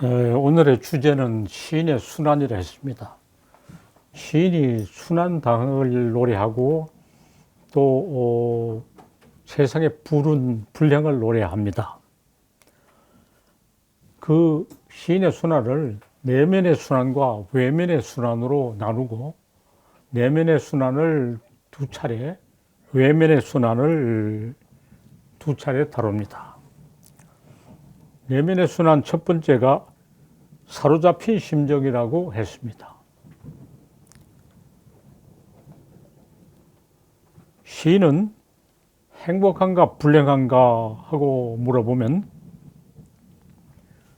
오늘의 주제는 시인의 순환이라 했습니다. 시인이 순환당을 노래하고 또 세상의 불행을 노래합니다. 그 시인의 순환을 내면의 순환과 외면의 순환으로 나누고 내면의 순환을 두 차례, 외면의 순환을 두 차례 다룹니다. 내면의 순환 첫 번째가 사로잡힌 심정이라고 했습니다. 시인은 행복한가 불행한가 하고 물어보면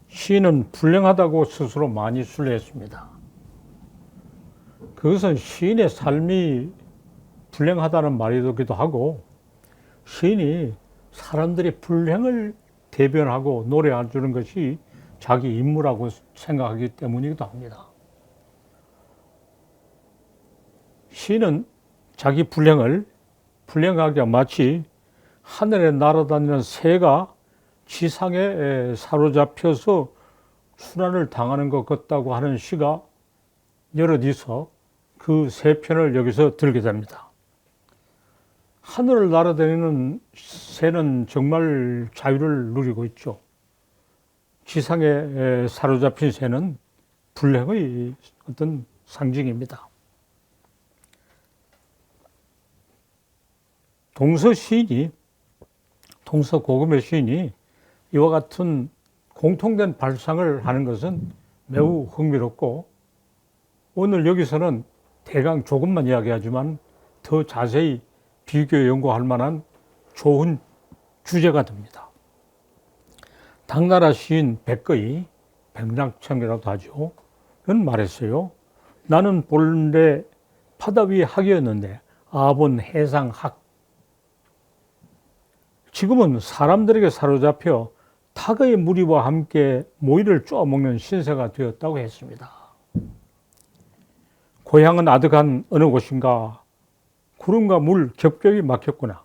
시인은 불행하다고 스스로 많이 순례했습니다. 그것은 시인의 삶이 불행하다는 말이기도 하고 시인이 사람들의 불행을 대변하고 노래해 주는 것이 자기 임무라고 생각하기 때문이기도 합니다. 시인은 자기 불행하게 마치 하늘에 날아다니는 새가 지상에 사로잡혀서 순환을 당하는 것 같다고 하는 시가 여럿이서 그 세 편을 여기서 들게 됩니다. 하늘을 날아다니는 새는 정말 자유를 누리고 있죠. 지상에 사로잡힌 새는 불행의 어떤 상징입니다. 동서고금의 시인이 이와 같은 공통된 발상을 하는 것은 매우 흥미롭고 오늘 여기서는 대강 조금만 이야기하지만 더 자세히 비교 연구할 만한 좋은 주제가 됩니다. 당나라 시인 백거이, 백낙청이라고 하죠. 는 말했어요. 나는 본래 바다 위 학이었는데 아본 해상 학. 지금은 사람들에게 사로잡혀 닭의 무리와 함께 모이를 쪼아먹는 신세가 되었다고 했습니다. 고향은 아득한 어느 곳인가 구름과 물 겹겹이 막혔구나.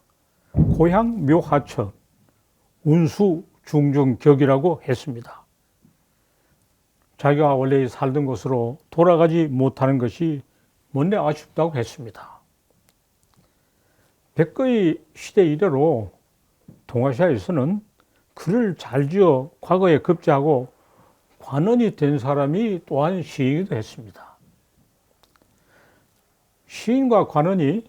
고향 묘하천 운수 중중격이라고 했습니다. 자기가 원래 살던 곳으로 돌아가지 못하는 것이 못내 아쉽다고 했습니다. 백거의 시대 이래로 동아시아에서는 글을 잘 지어 과거에 급제하고 관원이 된 사람이 또한 시인이기도 했습니다. 시인과 관원이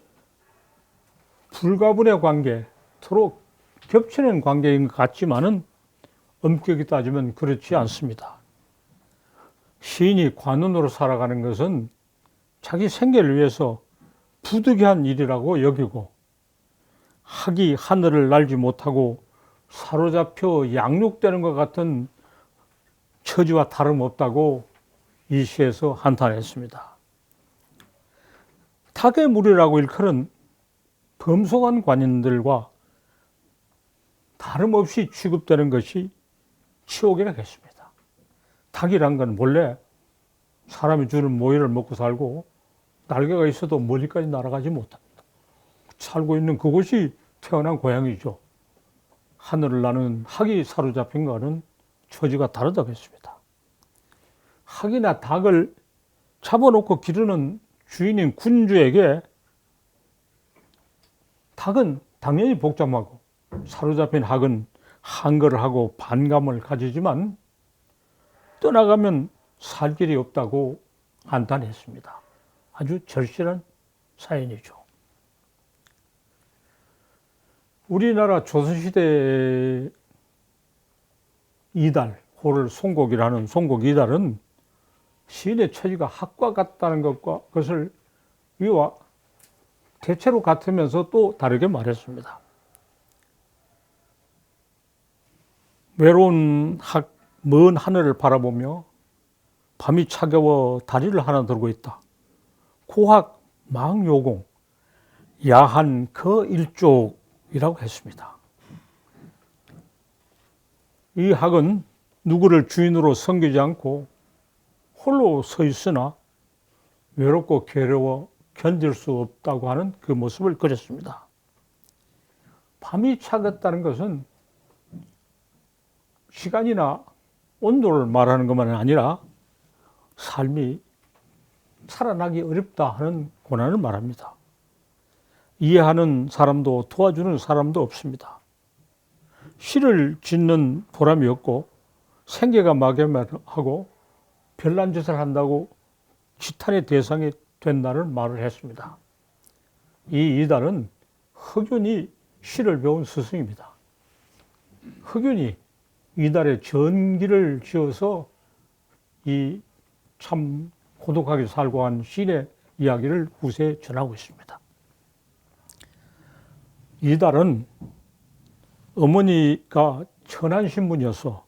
불가분의 관계, 서로 겹치는 관계인 것 같지만은 엄격히 따지면 그렇지 않습니다. 시인이 관원으로 살아가는 것은 자기 생계를 위해서 부득이한 일이라고 여기고 학이 하늘을 날지 못하고 사로잡혀 양육되는 것 같은 처지와 다름없다고 이 시에서 한탄했습니다. 닭의 무리라고 일컬은 범속한 관인들과 다름없이 취급되는 것이 치욕이라고 했습니다. 닭이란 건 원래 사람이 주는 모이를 먹고 살고 날개가 있어도 멀리까지 날아가지 못합니다. 살고 있는 그곳이 태어난 고향이죠. 하늘을 나는 학이 사로잡힌 것은 처지가 다르다고 했습니다. 학이나 닭을 잡아놓고 기르는 주인인 군주에게 닭은 당연히 복잡하고 사로잡힌 학은 한거를 하고 반감을 가지지만 떠나가면 살 길이 없다고 한탄했습니다. 아주 절실한 사연이죠. 우리나라 조선시대 이달, 호를 송곡이라는 송곡 이달은 시인의 처지가 학과 같다는 것을 위와 대체로 같으면서 또 다르게 말했습니다. 외로운 학, 먼 하늘을 바라보며 밤이 차가워 다리를 하나 들고 있다. 고학 망요공 야한 그 일족이라고 했습니다. 이 학은 누구를 주인으로 섬기지 않고 홀로 서 있으나 외롭고 괴로워 견딜 수 없다고 하는 그 모습을 그렸습니다. 밤이 차갑다는 것은 시간이나 온도를 말하는 것만 아니라 삶이 살아나기 어렵다 하는 고난을 말합니다. 이해하는 사람도 도와주는 사람도 없습니다. 시를 짓는 보람이 없고 생계가 막연하고 별난 짓을 한다고 지탄의 대상이 된다는 말을 했습니다. 이 이달은 흑윤이 시를 배운 스승입니다. 흑윤이 이달에 전기를 지어서 이 참 고독하게 살고 한 시인의 이야기를 후세에 전하고 있습니다. 이달은 어머니가 천안신분이어서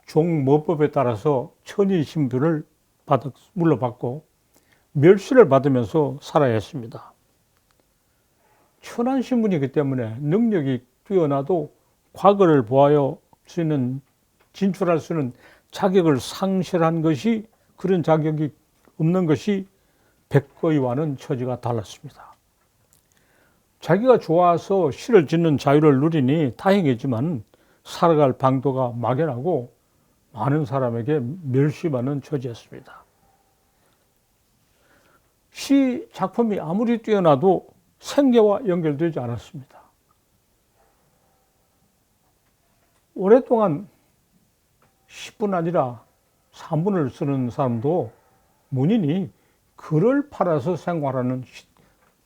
종모법에 따라서 천의신분을 물러받고 멸시를 받으면서 살아야 했습니다. 천안신분이기 때문에 능력이 뛰어나도 과거를 보아야 진출할 수 있는 자격을 상실한 것이, 그런 자격이 없는 것이 백거이와는 처지가 달랐습니다. 자기가 좋아서 시를 짓는 자유를 누리니 다행이지만 살아갈 방도가 막연하고 많은 사람에게 멸시받는 처지였습니다. 시 작품이 아무리 뛰어나도 생계와 연결되지 않았습니다. 오랫동안 10분 아니라 3분을 쓰는 사람도 문인이 글을 팔아서 생활하는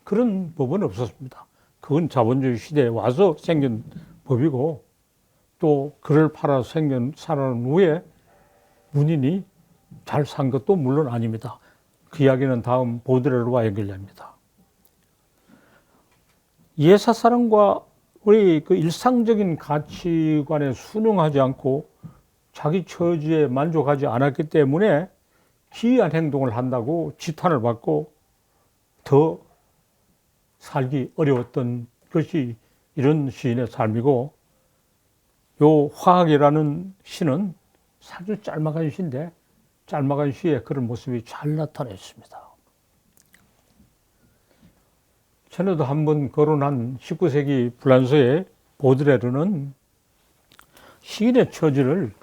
그런 법은 없었습니다. 그건 자본주의 시대에 와서 생긴 법이고, 또 글을 팔아서 살아난 후에 문인이 잘 산 것도 물론 아닙니다. 그 이야기는 다음 보드레르와 연결됩니다. 예사사랑과 우리 그 일상적인 가치관에 순응하지 않고 자기 처지에 만족하지 않았기 때문에 기이한 행동을 한다고 지탄을 받고 더 살기 어려웠던 것이 이런 시인의 삶이고, 요 화학이라는 시는 아주 짤막한 시인데 짤막한 시에 그런 모습이 잘 나타나 있습니다. 전에도 한번 거론한 19세기 프랑스의 보드레르는 시인의 처지를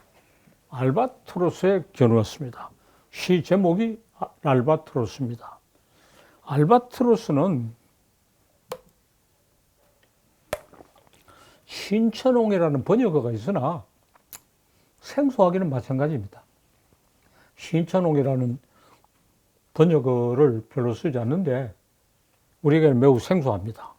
알바트로스에 겨누었습니다. 시 제목이 알바트로스입니다. 알바트로스는 신천홍이라는 번역어가 있으나 생소하기는 마찬가지입니다. 신천홍이라는 번역어를 별로 쓰지 않는데 우리에게는 매우 생소합니다.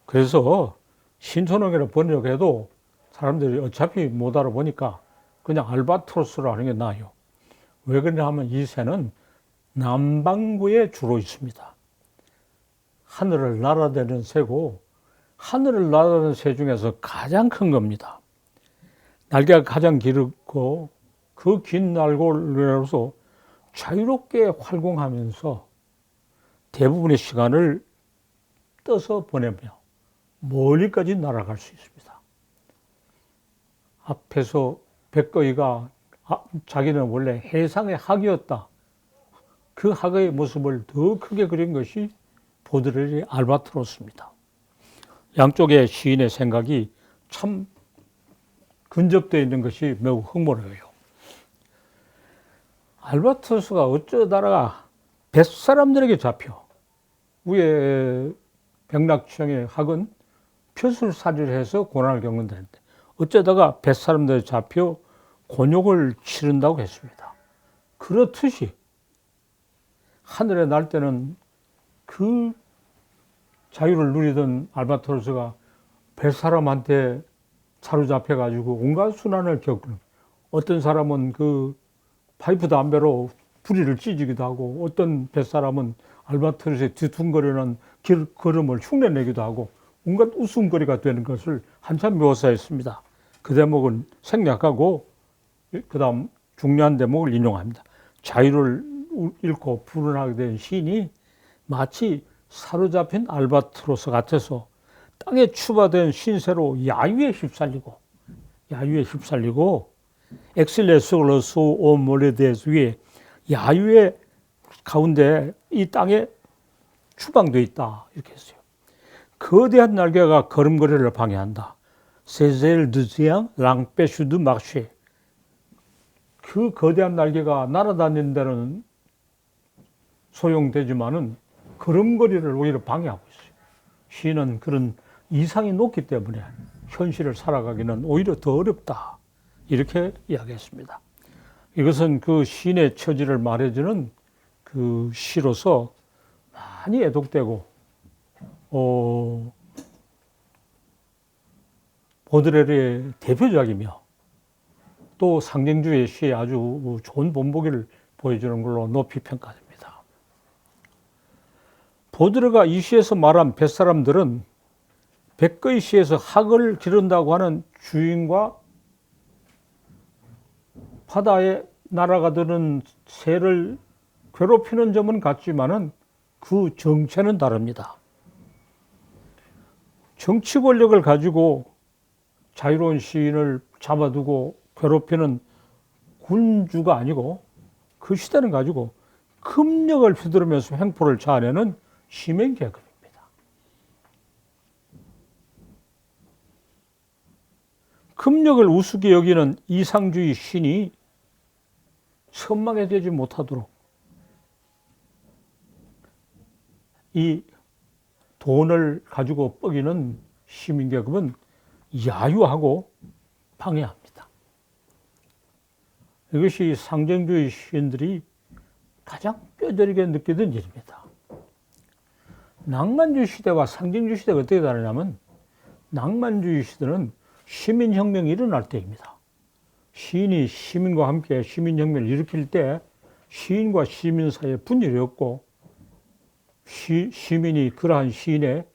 그래서 신천홍이라는 번역해도 사람들이 어차피 못 알아보니까 그냥 알바트로스로 하는 게 나아요. 왜 그러냐 하면 이 새는 남반구에 주로 있습니다. 하늘을 날아다니는 새고, 하늘을 날아다니는 새 중에서 가장 큰 겁니다. 날개가 가장 길고 그 긴 날개로서 자유롭게 활공하면서 대부분의 시간을 떠서 보내며 멀리까지 날아갈 수 있습니다. 앞에서 백거이가 자기는 원래 해상의 학이었다. 그 학의 모습을 더 크게 그린 것이 보드레르의 알바트로스입니다. 양쪽의 시인의 생각이 참 근접되어 있는 것이 매우 흥미로워요. 알바트로스가 어쩌다가 뱃사람들에게 잡혀, 위에 백낙청의 학은 표술사리를 해서 고난을 겪는다는데 어쩌다가 뱃사람들에게 잡혀 곤욕을 치른다고 했습니다. 그렇듯이 하늘에 날 때는 그 자유를 누리던 알바트로스가 뱃사람한테 사로잡혀가지고 온갖 순환을 겪는, 어떤 사람은 그 파이프 담배로 부리를 찢기도 하고, 어떤 뱃사람은 알바트로스의 뒤뚱거리는 걸음을 흉내내기도 하고 온갖 웃음거리가 되는 것을 한참 묘사했습니다. 그 대목은 생략하고 그 다음 중요한 대목을 인용합니다. 자유를 잃고 불운하게 된 시인이 마치 사로잡힌 알바트로스 같아서 땅에 추바된 신세로 야유에 휩쓸리고 엑실레스로스 오모레데스 위에 야유의 가운데 이 땅에 추방되어 있다, 이렇게 했어요. 거대한 날개가 걸음걸이를 방해한다. 세젤 드지앙 랑페슈드 막쉐. 그 거대한 날개가 날아다니는 데는 소용되지만은 걸음걸이를 오히려 방해하고 있어요. 시인은 그런 이상이 높기 때문에 현실을 살아가기는 오히려 더 어렵다. 이렇게 이야기했습니다. 이것은 그 시인의 처지를 말해주는 그 시로서 많이 애독되고, 보드레르의 대표작이며 또 상징주의 시의 아주 좋은 본보기를 보여주는 걸로 높이 평가됩니다. 보드레르가 이 시에서 말한 뱃사람들은 백거의 시에서 학을 기른다고 하는 주인과 바다에 날아가드는 새를 괴롭히는 점은 같지만은 그 정체는 다릅니다. 정치 권력을 가지고 자유로운 시인을 잡아두고 괴롭히는 군주가 아니고 그 시대는 가지고 금력을 휘두르면서 횡포를 자아내는 시민계급입니다. 금력을 우습게 여기는 이상주의 신이 선망해되지 못하도록 이 돈을 가지고 뻐기는 시민계급은 야유하고 방해합니다. 이것이 상징주의 시인들이 가장 뼈저리게 느끼던 일입니다. 낭만주의 시대와 상징주의 시대가 어떻게 다르냐면, 낭만주의 시대는 시민혁명이 일어날 때입니다. 시인이 시민과 함께 시민혁명을 일으킬 때 시인과 시민 사이에 분열이 없고 시민이 그러한 시인의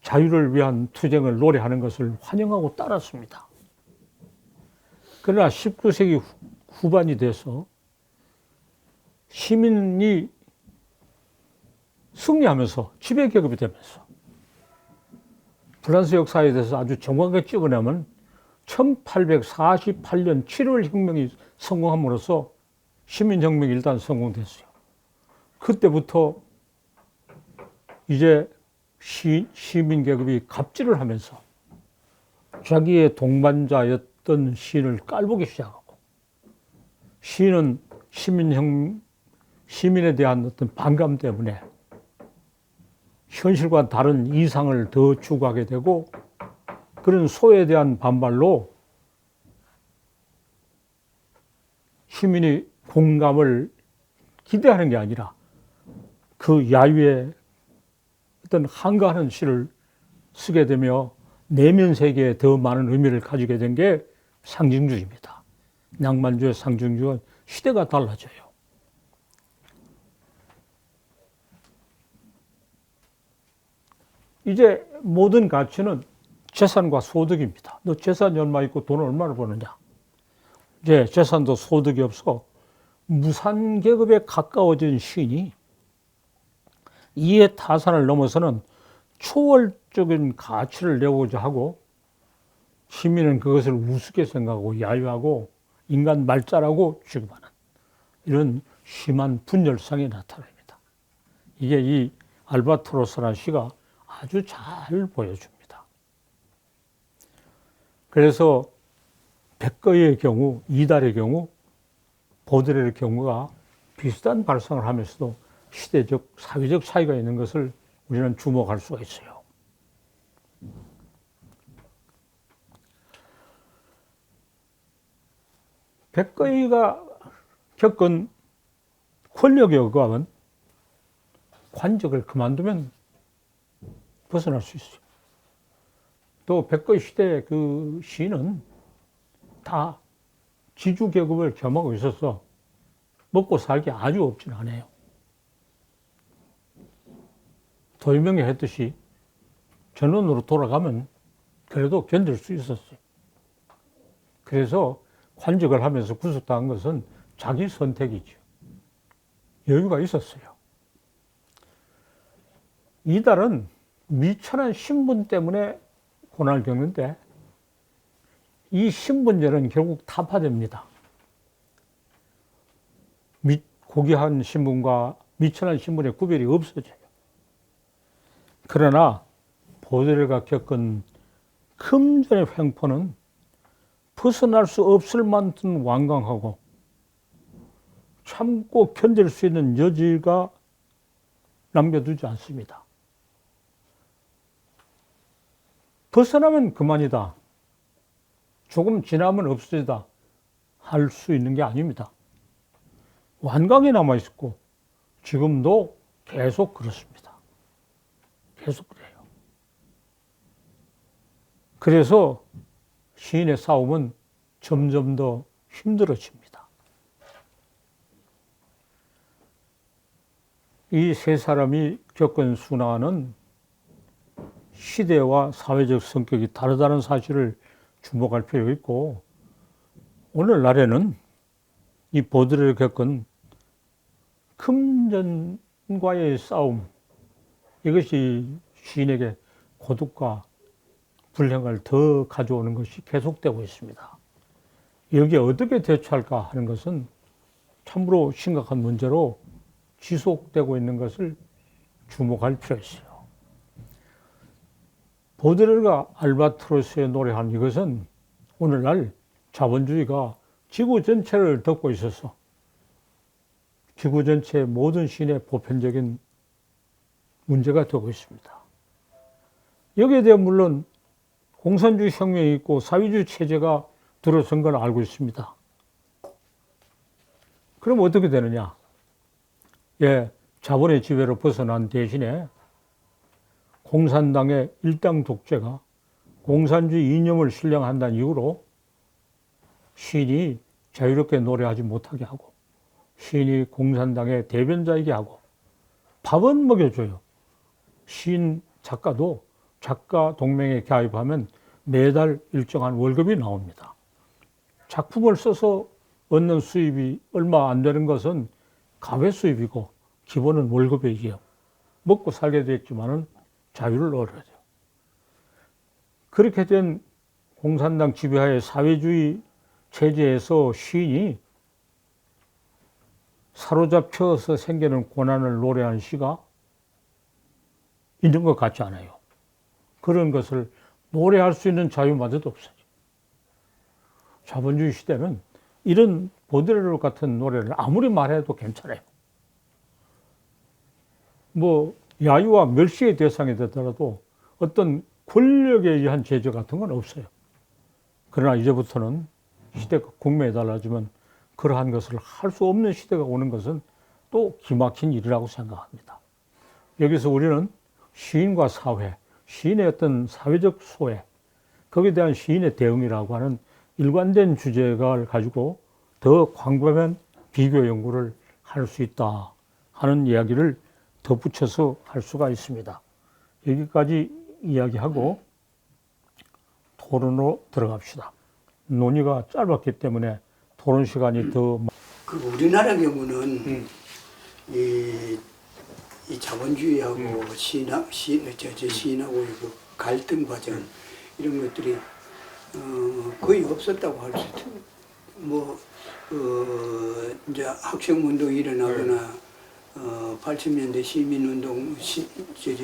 자유를 위한 투쟁을 노래하는 것을 환영하고 따랐습니다. 그러나 19세기 후반이 돼서 시민이 승리하면서 지배계급이 되면서 프랑스 역사에 대해서 아주 정확하게 찍어내면 1848년 7월 혁명이 성공함으로써 시민혁명이 일단 성공됐어요. 그때부터 이제 시민계급이 갑질을 하면서 자기의 동반자였던 시인을 깔보기 시작하고, 시인은 시민에 대한 어떤 반감 때문에 현실과 다른 이상을 더 추구하게 되고, 그런 소에 대한 반발로 시민이 공감을 기대하는 게 아니라 그 야유에 어떤 한가하는 시를 쓰게 되며 내면 세계에 더 많은 의미를 가지게 된 게 상징주의입니다. 낭만주의 상징주의와 시대가 달라져요. 이제 모든 가치는 재산과 소득입니다. 너 재산이 얼마 있고 돈을 얼마나 버느냐. 이제 재산도 소득이 없어 무산계급에 가까워진 시인이 이해 타산을 넘어서는 초월적인 가치를 내고자 하고, 시민은 그것을 우습게 생각하고 야유하고 인간 말자라고 취급하는 이런 심한 분열상이 나타납니다. 이게 이 알바트로스라는 시가 아주 잘 보여줍니다. 그래서 백거의 경우, 이달의 경우, 보드레르의 경우가 비슷한 발상을 하면서도 시대적, 사회적 차이가 있는 것을 우리는 주목할 수가 있어요. 백거이가 겪은 권력의 억압은 관직을 그만두면 벗어날 수 있어요. 또 백거이 시대의 그 시인은 다 지주계급을 겸하고 있어서 먹고 살기 아주 없진 않아요. 도유명이 했듯이 전원으로 돌아가면 그래도 견딜 수 있었어요. 그래서 관직을 하면서 구속당한 것은 자기 선택이죠. 여유가 있었어요. 이달은 미천한 신분 때문에 고난을 겪는데, 이 신분제는 결국 타파됩니다. 고귀한 신분과 미천한 신분의 구별이 없어져요. 그러나 보드레르가 겪은 금전의 횡포는 벗어날 수 없을 만큼 완강하고 참고 견딜 수 있는 여지가 남겨두지 않습니다. 벗어나면 그만이다. 조금 지나면 없어지다. 할 수 있는 게 아닙니다. 완강히 남아있고 지금도 계속 그렇습니다. 계속 그래요. 그래서 시인의 싸움은 점점 더 힘들어집니다. 이 세 사람이 겪은 순환은 시대와 사회적 성격이 다르다는 사실을 주목할 필요가 있고, 오늘날에는 이 보드레를 겪은 금전과의 싸움, 이것이 시인에게 고독과 불행을 더 가져오는 것이 계속되고 있습니다. 여기에 어떻게 대처할까 하는 것은 참으로 심각한 문제로 지속되고 있는 것을 주목할 필요가 있어요. 보드레가 알바트로스에 노래한 이것은 오늘날 자본주의가 지구 전체를 덮고 있어서 지구 전체의 모든 시인의 보편적인 문제가 되고 있습니다. 여기에 대해 물론 공산주의 혁명이 있고 사회주의 체제가 들어선 걸 알고 있습니다. 그럼 어떻게 되느냐? 예, 자본의 지배로 벗어난 대신에 공산당의 일당 독재가 공산주의 이념을 신령한다는 이유로 시인이 자유롭게 노래하지 못하게 하고, 시인이 공산당의 대변자이게 하고, 밥은 먹여줘요. 시인, 작가도 작가 동맹에 가입하면 매달 일정한 월급이 나옵니다. 작품을 써서 얻는 수입이 얼마 안 되는 것은 가외 수입이고 기본은 월급이에요. 먹고 살게 됐지만은 자유를 얻어야 돼요. 그렇게 된 공산당 지배하의 사회주의 체제에서 시인이 사로잡혀서 생기는 고난을 노래하는 시가 있는 것 같지 않아요. 그런 것을 노래할 수 있는 자유마저도 없어요. 자본주의 시대는 이런 보드레르 같은 노래를 아무리 말해도 괜찮아요. 뭐 야유와 멸시의 대상이 되더라도 어떤 권력에 의한 제재 같은 건 없어요. 그러나 이제부터는 시대가 국면이 달라지면 그러한 것을 할 수 없는 시대가 오는 것은 또 기막힌 일이라고 생각합니다. 여기서 우리는 시인과 사회, 시인의 어떤 사회적 소외, 거기에 대한 시인의 대응이라고 하는 일관된 주제를 가지고 더 광범위한 비교 연구를 할 수 있다 하는 이야기를 덧붙여서 할 수가 있습니다. 여기까지 이야기하고 토론으로 들어갑시다. 논의가 짧았기 때문에 토론 시간이 더. 그 우리나라 경우는 이 자본주의하고 시인하고 그 갈등 과정 이런 것들이 거의 없었다고 할 수 있어요. 뭐 이제 학생운동이 일어나거나 80년대 시민운동,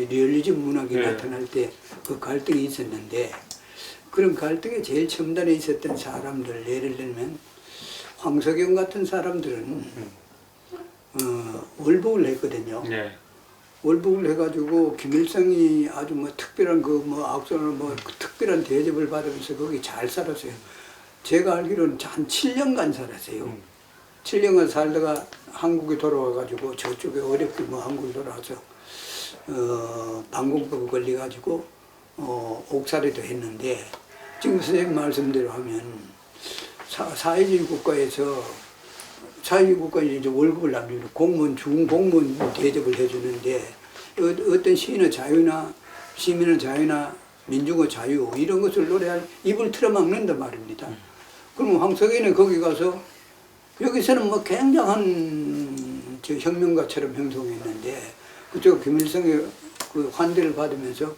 리얼리즘 문학이 나타날 때 그 갈등이 있었는데, 그런 갈등에 제일 첨단에 있었던 사람들, 예를 들면 황석영 같은 사람들은 월북을 했거든요. 네. 월북을 해가지고 김일성이 아주 뭐 특별한 악선을 특별한 대접을 받으면서 거기 잘 살았어요. 제가 알기로는 한 7년간 살았어요. 7년간 살다가 한국에 돌아와가지고 저쪽에 어렵게 한국에 돌아와서 방공법에 걸려가지고 옥살이도 했는데, 지금 선생님 말씀대로 하면 사회주의 국가에서 이제 월급을 남기고 공무원, 중공무원 대접을 해주는데, 어떤 시인의 자유나 시민의 자유나 민중의 자유 이런 것을 노래할 입을 틀어막는단 말입니다. 그럼 황석연이 거기 가서 여기서는 뭐 굉장한 혁명가처럼 형성했는데, 그쪽 김일성의 그 환대를 받으면서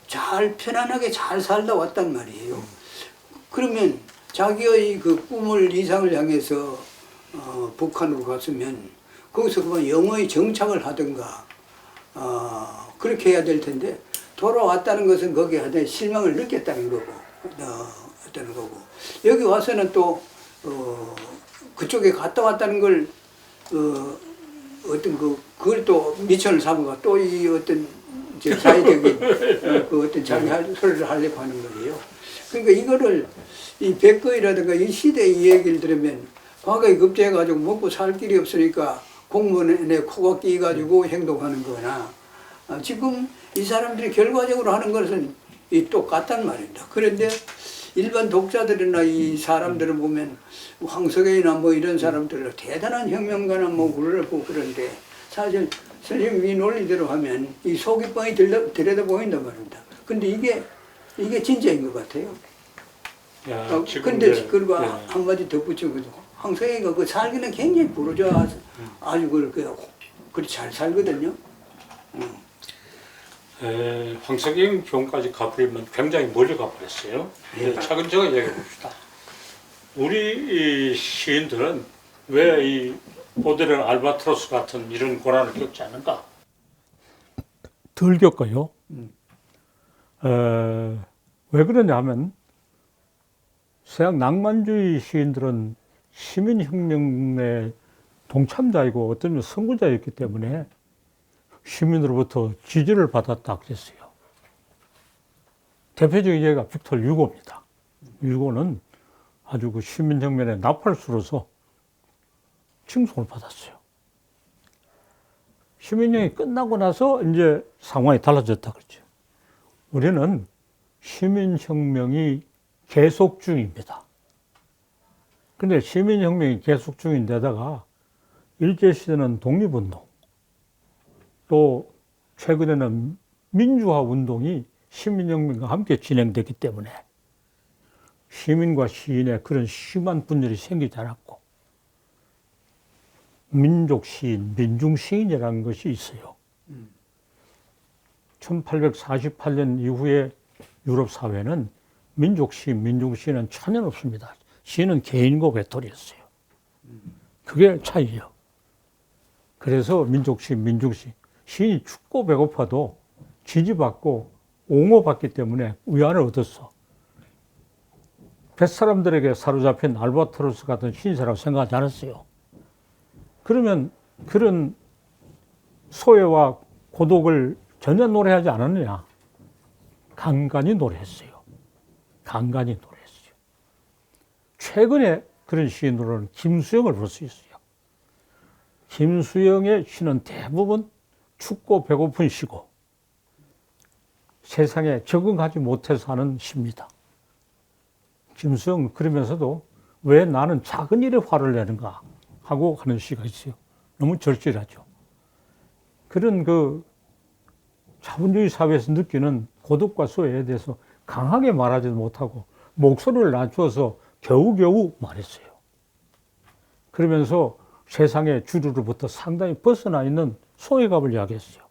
잘 편안하게 잘 살다 왔단 말이에요. 그러면 자기의 그 꿈을 이상을 향해서 북한으로 갔으면 거기서 그만 영어의 정착을 하든가 그렇게 해야 될 텐데, 돌아왔다는 것은 거기에 실망을 느꼈다는 거고, 싶었다는 거고 여기 와서는 또 그쪽에 갔다 왔다는 걸 어떤 그걸 또 미천을 삼아가 또 이 어떤 사회적인 그 어떤 자기 할 소리를 하려고 하는 거예요. 그러니까 이거를 이 백거이라든가 이 시대 이 얘기를 들으면 과거에 급제해가지고 먹고 살 길이 없으니까 공무원에 코가 끼가지고 행동하는 거나 지금 이 사람들이 결과적으로 하는 것은 이 똑같단 말입니다. 그런데 일반 독자들이나 이 사람들을 보면 황석영이나 뭐 이런 사람들은 대단한 혁명가나 뭐 그러고 그런데 사실 선생님 이 논리대로 하면 이 속이 뻔히 들여다 보인단 말입니다. 근데 이게 진짜인 것 같아요. 야, 근데 그리고 네. 한마디 덧붙여가지고 황석영이가 그 살기는 굉장히 부르주아 아주 그렇게 잘 살거든요. 황석영 교훈까지 가버리면 굉장히 멀리 가버렸어요. 예. 차근차근 얘기해 봅시다. 우리 이 시인들은 왜 이 오데르 알바트로스 같은 이런 고난을 겪지 않는가? 덜 겪어요. 왜 그러냐 하면 서양 낭만주의 시인들은 시민혁명의 동참자이고 어떤 선구자였기 때문에 시민으로부터 지지를 받았다 그랬어요. 대표적인 예가 빅토르 유고입니다. 유고는 아주 그 시민혁명의 나팔수로서 칭송을 받았어요. 시민혁명이 끝나고 나서 이제 상황이 달라졌다 그러죠. 우리는 시민혁명이 계속 중입니다. 근데 시민혁명이 계속 중인데다가 일제시대는 독립운동, 또 최근에는 민주화 운동이 시민혁명과 함께 진행되기 때문에 시민과 시인의 그런 심한 분열이 생기지 않았고 민족시인, 민중시인이라는 것이 있어요. 1848년 이후에 유럽 사회는 민족시인, 민중시인은 전혀 없습니다. 시인은 개인고 외톨이였어요. 그게 차이예요. 그래서 민족시인, 민중시인, 시인이 춥고 배고파도 지지받고 옹호받기 때문에 위안을 얻었어. 뱃사람들에게 사로잡힌 알바트로스 같은 시인사라고 생각하지 않았어요. 그러면 그런 소외와 고독을 전혀 노래하지 않았느냐? 간간히 노래했어요. 간간히 노래했어요. 최근에 그런 시인으로는 김수영을 볼 수 있어요. 김수영의 시는 대부분 춥고 배고픈 시고 세상에 적응하지 못해서 하는 시입니다. 김수영은 그러면서도 왜 나는 작은 일에 화를 내는가 하고 하는 시가 있어요. 너무 절실하죠. 그런 그 자본주의 사회에서 느끼는 고독과 소외에 대해서 강하게 말하지도 못하고 목소리를 낮추어서 겨우겨우 말했어요. 그러면서 세상의 주류로부터 상당히 벗어나 있는 소외감을 이야기했어요.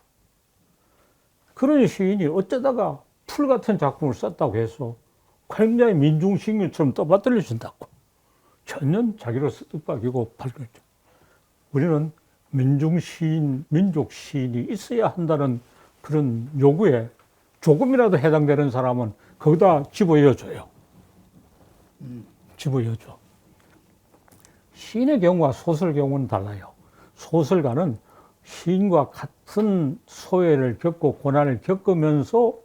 그런 시인이 어쩌다가 풀 같은 작품을 썼다고 해서 굉장히 민중시인처럼 떠받들려진다고. 전혀 자기로서 뜻밖이고 발견했죠. 우리는 민중시인, 민족시인이 있어야 한다는 그런 요구에 조금이라도 해당되는 사람은 거기다 집어넣어줘요. 집어넣어줘. 시인의 경우와 소설 경우는 달라요. 소설가는 시인과 같은 소외를 겪고 고난을 겪으면서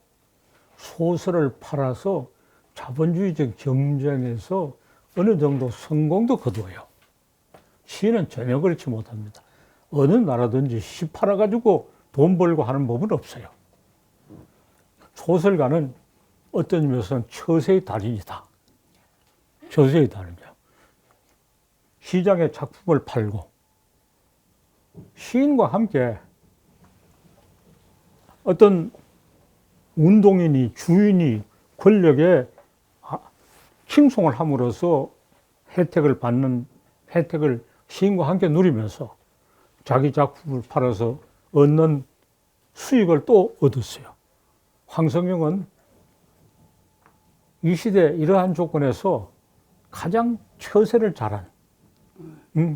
소설을 팔아서 자본주의적 경쟁에서 어느 정도 성공도 거두어요. 시인은 전혀 그렇지 못합니다. 어느 나라든지 시 팔아가지고 돈 벌고 하는 법은 없어요. 소설가는 어떤 의미에서는 처세의 달인이다. 처세의 달인이죠. 시장에 작품을 팔고 시인과 함께 어떤 운동인이 주인이 권력에 칭송을 함으로써 혜택을 받는 혜택을 시인과 함께 누리면서 자기 작품을 팔아서 얻는 수익을 또 얻었어요. 황석영은 이 시대 이러한 조건에서 가장 처세를 잘한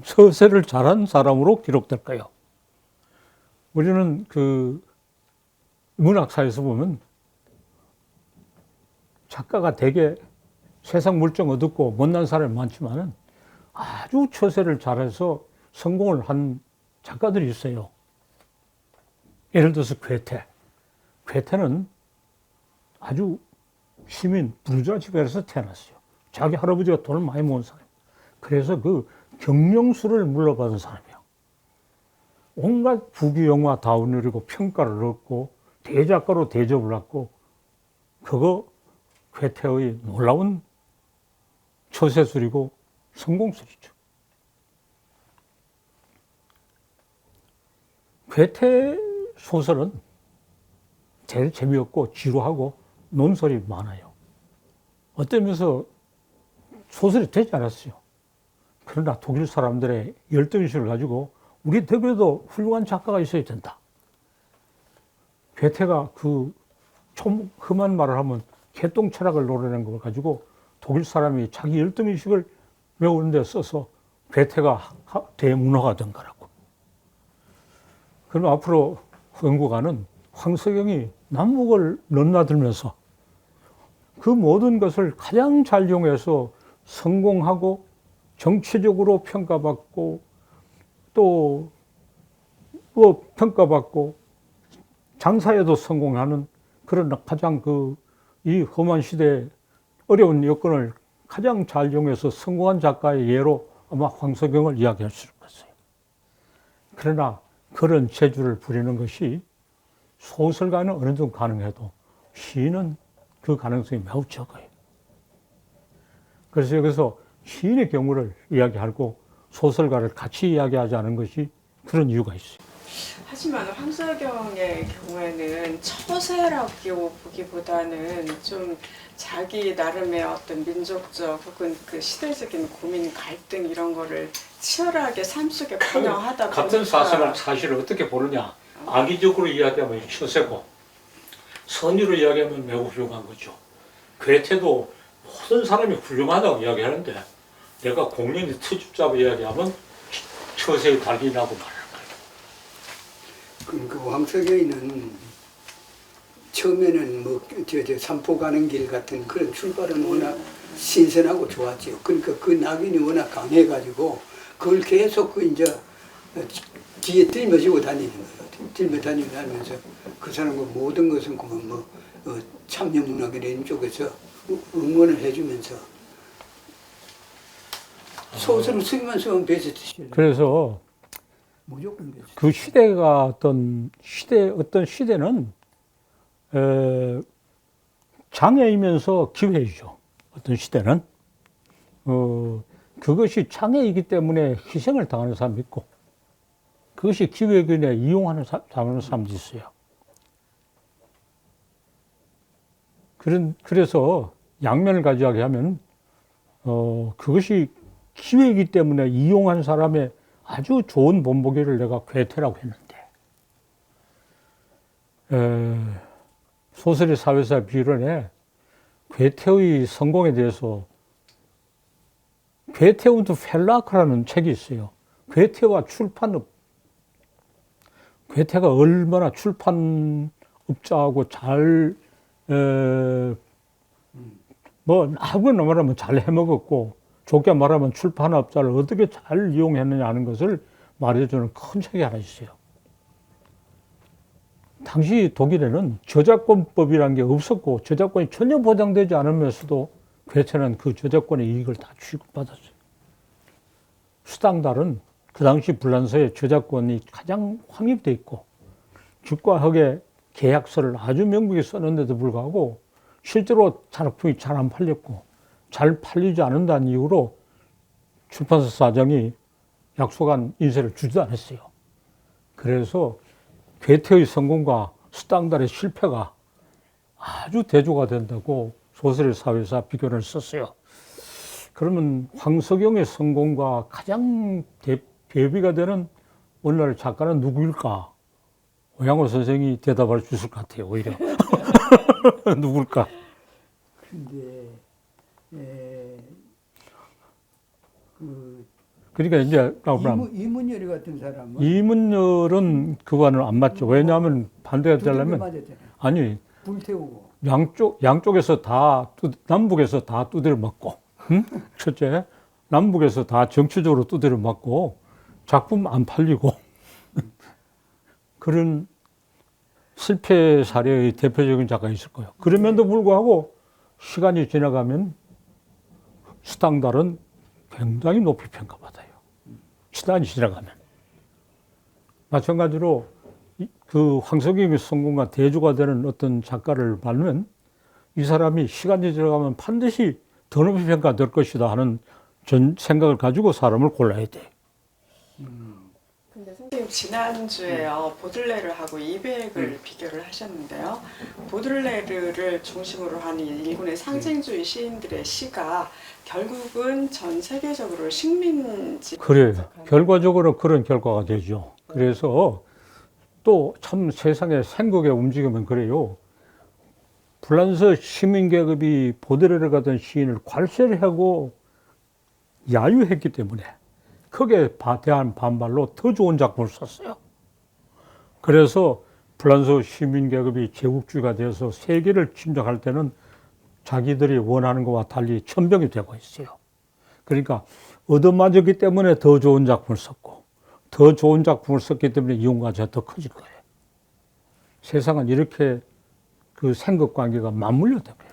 서세를 잘한 사람으로 기록될까요? 우리는 그 문학사에서 보면 작가가 대개 세상 물정 어둡고 못난 사람이 많지만은 아주 처세를 잘해서 성공을 한 작가들이 있어요. 예를 들어서 괴테. 괴테는 아주 시민 부르주아 집에서 태어났어요. 자기 할아버지가 돈을 많이 모은 사람. 그래서 그 경영수를 물려받은 사람이에요. 온갖 부귀영화 다 누리고 평가를 얻고 대작가로 대접을 받고 그거 괴테의 놀라운 처세술이고 성공술이죠. 괴테 소설은 제일 재미없고 지루하고 논설이 많아요. 어떤 면에서 소설이 되지 않았어요. 그러나 독일 사람들의 열등의식을 가지고 우리 대구에도 훌륭한 작가가 있어야 된다. 괴테가 그 좀 험한 말을 하면 개똥 철학을 노래하는 걸 가지고 독일 사람이 자기 열등의식을 메우는 데 써서 괴테가 대문화가 된 거라고. 그럼 앞으로 연구가는 황석영이 남북을 넘나들면서 그 모든 것을 가장 잘 이용해서 성공하고 정치적으로 평가받고 또 뭐 평가받고 장사에도 성공하는 그런 가장 이 험한 시대에 어려운 여건을 가장 잘 이용해서 성공한 작가의 예로 아마 황석영을 이야기할 수 있겠어요. 그러나 그런 재주를 부리는 것이 소설가는 어느 정도 가능해도 시인은 그 가능성이 매우 적어요. 그래서 여기서 시인의 경우를 이야기하고 소설가를 같이 이야기하지 않은 것이 그런 이유가 있어요. 하지만 황석영의 경우에는 처세라고 보기보다는 좀 자기 나름의 어떤 민족적 혹은 그 시대적인 고민, 갈등 이런 거를 치열하게 삶 속에 반영하다 보니까 같은 사실을 어떻게 보느냐. 악의적으로 이야기하면 처세고 선의로 이야기하면 매우 훌륭한 거죠. 괴테도 모든 사람이 훌륭하다고 이야기하는데 내가 공연히 트집 잡아 이야기하면 처세에 달리 나고 말하는 거예요. 그 황석영이는 처음에는 뭐 산포 가는 길 같은 그런 출발은 워낙 신선하고 좋았지요. 그러니까 그 낙인이 워낙 강해가지고 그걸 계속 이제 뒤에 들며지고 다니는 거예요. 들며다니면서 그 사람과 모든 것은 뭐 참여문학이라는 쪽에서 응원을 해주면서 소설을 쓰면서 베스트셀러. 그래서 무조건 베스트. 그 시대가 어떤 시대는 장애이면서 기회이죠. 어떤 시대는 그것이 장애이기 때문에 희생을 당하는 사람이 있고 그것이 기회균에 이용하는 당하는 사람도 있어요. 그래서 양면을 가져가게 하면 그것이 기회이기 때문에 이용한 사람의 아주 좋은 본보기를 내가 괴테라고 했는데 소설의 사회사 비론에 괴테의 성공에 대해서 괴테 운트 펠라크라는 책이 있어요. 괴테와 출판업. 괴테가 얼마나 출판업자하고 잘 아무나 말하면 잘 해먹었고 좋게 말하면 출판업자를 어떻게 잘 이용했느냐 하는 것을 말해주는 큰 책이 하나 있어요. 당시 독일에는 저작권법이라는 게 없었고 저작권이 전혀 보장되지 않으면서도 괴테는 그 저작권의 이익을 다 취급받았어요. 수당달은 그 당시 불란서의 저작권이 가장 확립돼 있고 죽과학의 계약서를 아주 명백히 썼는데도 불구하고 실제로 작품이 잘 안 팔렸고 잘 팔리지 않는다는 이유로 출판사 사장이 약속한 인세를 주지도 않았어요. 그래서 괴테의 성공과 수당달의 실패가 아주 대조가 된다고 소설의 사회사 비교를 썼어요. 그러면 황석영의 성공과 가장 대비가 되는 오늘날 작가는 누구일까? 오양호 선생이 대답할 수 있을 것 같아요, 오히려. 누굴까? 근데 그러니까 이제 이문열이 같은 사람은 이문열은 그와는 안 맞죠. 왜냐하면 반대가 되려면 맞았잖아요. 아니 불태우고 양쪽에서 남북에서 다 두드려 맞고, 응? 첫째, 남북에서 다 정치적으로 두드려 맞고, 작품 안 팔리고, 그런 실패 사례의 대표적인 작가가 있을 거예요. 그럼에도 불구하고 시간이 지나가면 스탕달은 굉장히 높이 평가받아요. 시간이 지나가면. 마찬가지로 그 황석영의 성공과 대조가 되는 어떤 작가를 보면 이 사람이 시간이 지나가면 반드시 더 높이 평가될 것이다 하는 생각을 가지고 사람을 골라야 돼. 근데 선생님 지난주에요 보들레르하고 이백을 비교를 하셨는데요. 보들레르를 중심으로 하는 일본의 상징주의 시인들의 시가 결국은 전 세계적으로 식민지 그래요. 결과적으로 그런 결과가 되죠. 그래서 또 참 세상의 생각의 움직임은 그래요. 프랑스 시민계급이 보드레르 같은 시인을 괄세를 하고 야유했기 때문에 거기에 대한 반발로 더 좋은 작품을 썼어요. 그래서 프랑스 시민계급이 제국주의가 되어서 세계를 침략할 때는 자기들이 원하는 것과 달리 천병이 되고 있어요. 그러니까 얻어맞았기 때문에 더 좋은 작품을 썼고 더 좋은 작품을 썼기 때문에 이용가치가 더 커질 거예요. 세상은 이렇게 그 생각관계가 맞물려 되는 거예요.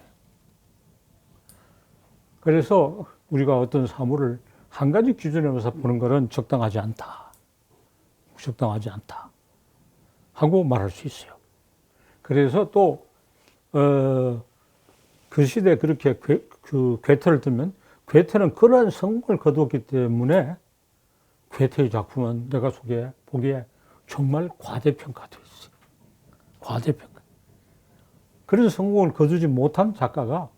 그래서 우리가 어떤 사물을 한 가지 기준에서 보는 것은 적당하지 않다. 적당하지 않다. 하고 말할 수 있어요. 그래서 또, 그 시대에 그렇게 괴테를 들면 괴테는 그러한 성공을 거두었기 때문에 괴테의 작품은 내가 보기에 정말 과대평가되어 있어요. 과대평가. 그런 성공을 거두지 못한 작가가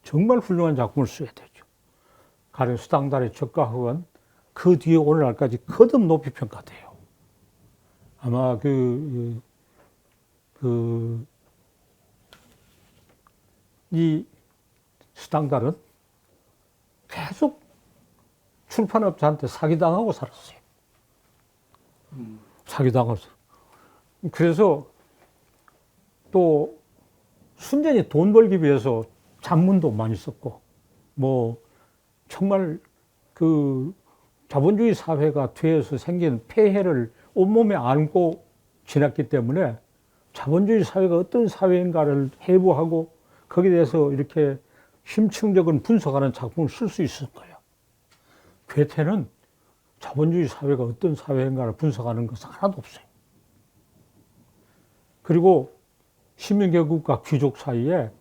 정말 훌륭한 작품을 써야 되죠. 가령 수당달의 적가학은 그 뒤에 오늘날까지 거듭 높이 평가돼요. 아마 이 수당달은 계속 출판업자한테 사기당하고 살았어요. 사기당해서. 그래서 또 순전히 돈 벌기 위해서 잡문도 많이 썼고, 뭐, 정말 그 자본주의 사회가 되어서 생긴 폐해를 온몸에 안고 지났기 때문에 자본주의 사회가 어떤 사회인가를 해부하고 거기에 대해서 이렇게 심층적인 분석하는 작품을 쓸 수 있을 거예요. 괴테는 자본주의 사회가 어떤 사회인가를 분석하는 것은 하나도 없어요. 그리고 시민계급과 귀족 사이에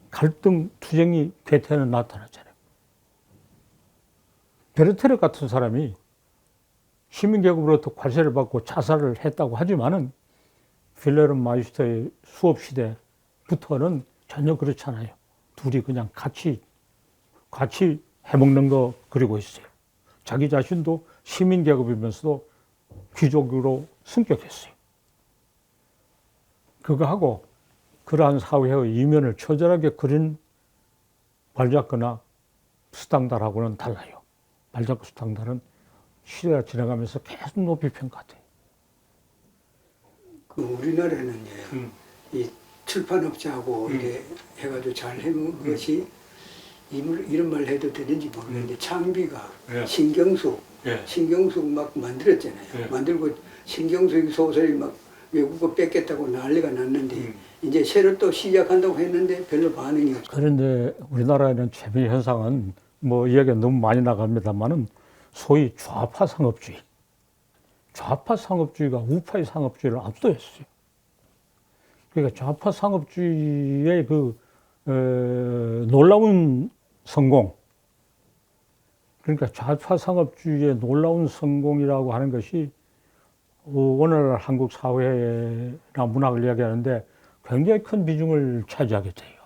갈등, 투쟁이 괴테는 나타나잖아요. 베르테르 같은 사람이 시민계급으로부터 관세를 받고 자살을 했다고 하지만은 빌레름 마이스터의 수업 시대부터는 전혀 그렇지 않아요. 둘이 그냥 같이 해먹는 거 그리고 있어요. 자기 자신도 시민계급이면서도 귀족으로 승격했어요. 그거하고 그러한 사회의 이면을 처절하게 그린 발자크나 수당달하고는 달라요. 발자크 수당달은 시대가 지나가면서 계속 높이 평가돼요. 그 우리나라는 이 출판업자하고 이래 해가지고 잘 해먹은 것이 이런 말 해도 되는지 모르겠는데 창비가 신경숙 막 만들었잖아요. 만들고 신경숙 소설이 막 외국어 뺏겠다고 난리가 났는데 이제 새로 또 시작한다고 했는데 별로 반응이 없어요. 그런데 우리나라에는 재미 현상은 뭐 이야기가 너무 많이 나갑니다만은 소위 좌파 상업주의가 우파의 상업주의를 압도했어요. 그러니까 좌파 상업주의의 놀라운 성공, 그러니까 좌파 상업주의의 놀라운 성공이라고 하는 것이 오늘날 한국 사회나 문학을 이야기하는데 굉장히 큰 비중을 차지하게 돼요.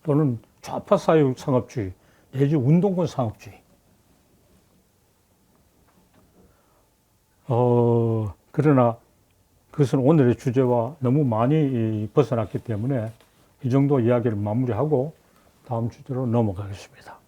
또는 좌파 사회 상업주의 내지 운동권 상업주의. 그러나 그것은 오늘의 주제와 너무 많이 벗어났기 때문에 이 정도 이야기를 마무리하고 다음 주제로 넘어가겠습니다.